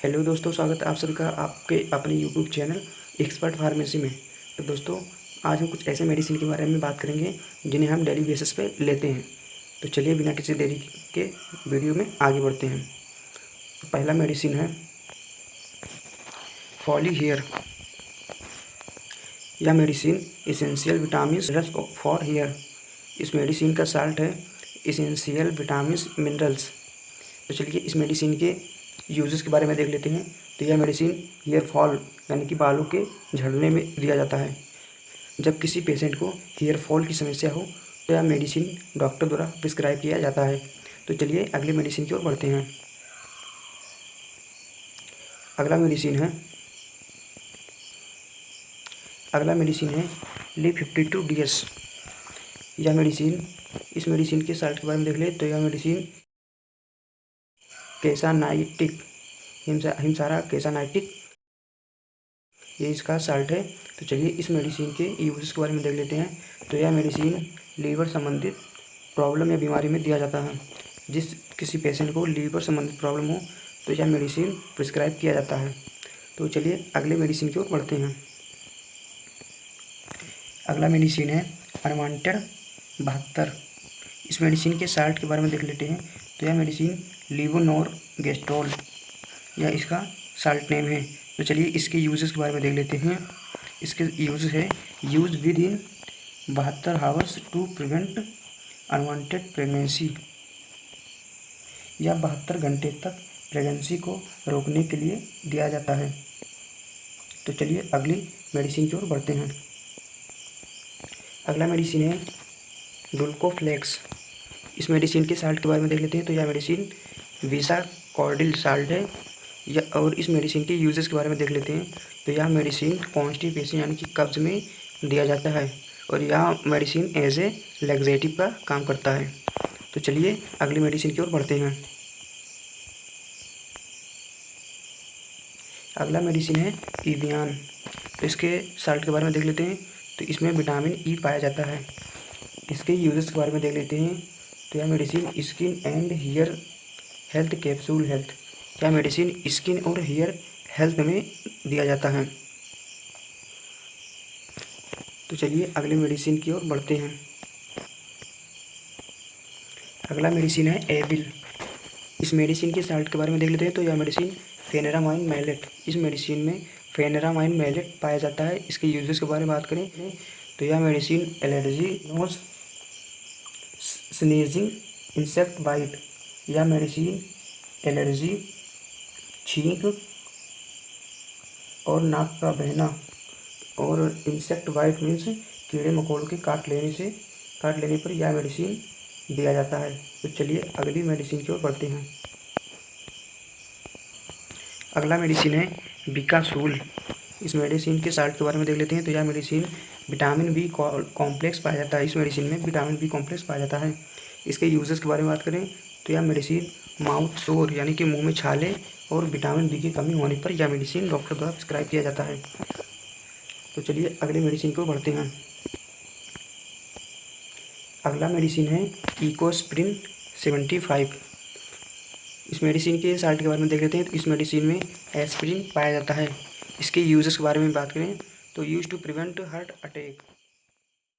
Hello दोस्तों, स्वागत है आप सभी का आपके अपने यूट्यूब चैनल एक्सपर्ट फार्मेसी में। तो दोस्तों, आज हम कुछ ऐसे मेडिसिन के बारे में बात करेंगे जिन्हें हम डेली बेसिस पे लेते हैं। तो चलिए बिना किसी देरी के वीडियो में आगे बढ़ते हैं। तो पहला मेडिसिन है फॉली हेयर। यह medicine essential vitamin for hair. इस मेडिसिन का साल्ट है इसेंशियल विटामिन मिनरल्स। तो चलिए इस मेडिसिन के यूजेस के बारे में देख लेते हैं। तो यह मेडिसिन हेयर फॉल यानी कि बालों के झड़ने में दिया जाता है। जब किसी पेशेंट को हेयर फॉल की समस्या हो तो यह मेडिसिन डॉक्टर द्वारा प्रिस्क्राइब किया जाता है। तो चलिए अगले मेडिसिन की ओर बढ़ते हैं। अगला मेडिसिन है LIV52DS। यह मेडिसिन इस मेडिसिन के साल्ट के बारे में देख ले तो यह मेडिसिन कैसानाइटिक हिमसारा कैसानाइटिक ये इसका साल्ट है। तो चलिए इस मेडिसिन के यूज़ के बारे में देख लेते हैं। तो यह मेडिसिन लीवर संबंधित प्रॉब्लम या बीमारी में दिया जाता है। जिस किसी पेशेंट को लीवर संबंधित प्रॉब्लम हो तो यह मेडिसिन प्रिस्क्राइब किया जाता है। तो चलिए अगले मेडिसिन की ओर बढ़ते हैं। अगला मेडिसिन है अनवांटेड 72। इस मेडिसिन के साल्ट के बारे में देख लेते हैं। तो यह मेडिसिन लीवोनोरगेस्ट्रोल यह इसका साल्ट नेम है। तो चलिए इसके यूजेस के बारे में देख लेते हैं। इसके यूज है use within 72 hours to prevent unwanted pregnancy. यह 72 घंटे तक प्रेगनेंसी को रोकने के लिए दिया जाता है। तो चलिए अगली मेडिसिन की ओर बढ़ते हैं। अगला मेडिसिन है डुल्कोफ्लेक्स। इस मेडिसिन के साल्ट के बारे में देख लेते हैं। तो यह मेडिसिन वीसा कॉर्डिल साल्ट है और इस मेडिसिन के यूजेस के बारे में देख लेते हैं। तो यह मेडिसिन कॉन्स्टिपेशन यानी कि कब्ज में दिया जाता है और यह मेडिसिन एज ए लैक्सेटिव का काम करता है। तो चलिए अगली मेडिसिन की ओर बढ़ते हैं। अगला मेडिसिन है इवियान। तो इसके साल्ट के बारे में देख लेते हैं। तो इसमें विटामिन ई पाया जाता है। इसके यूजेस के बारे में देख लेते हैं। तो यह medicine skin and hair health capsule health यह मेडिसिन स्किन और हेयर हेल्थ में दिया जाता है। तो चलिए अगले मेडिसिन की ओर बढ़ते हैं। अगला मेडिसिन है एविल। इस मेडिसिन के साल्ट के बारे में देख लेते हैं। तो यह मेडिसिन फेनेरामाइन मैलेट। इस मेडिसिन में फेनेरामाइन मैलेट पाया जाता है। इसके यूजेस के बारे में बात करें तो यह medicine allergy nose sneezing insect bite यह मेडिसिन एलर्जी छींक और नाक का बहना और इंसेक्ट बाइट मीन्स कीड़े मकोड़ों के काट लेने पर यह मेडिसिन दिया जाता है। तो चलिए अगली मेडिसिन की ओर बढ़ते हैं। अगला मेडिसिन है बिकासूल। इस मेडिसिन के साल्ट के बारे में देख लेते हैं। तो यह मेडिसिन विटामिन बी कॉम्प्लेक्स पाया जाता है। इस मेडिसिन में विटामिन बी कॉम्प्लेक्स पाया जाता है। इसके यूजेस के बारे में बात करें तो यह मेडिसिन माउथ सोर यानी कि मुंह में छाले और विटामिन बी की कमी होने पर यह मेडिसिन डॉक्टर द्वारा प्रिस्क्राइब किया जाता है। तो चलिए अगले मेडिसिन को बढ़ते हैं। अगला मेडिसिन है इकोस्प्रिन 75। इस मेडिसिन के साल्ट के बारे में देख लेते हैं। तो इस मेडिसिन में एस्पिरिन पाया जाता है। इसके यूजेस के बारे में बात करें तो use to prevent heart attack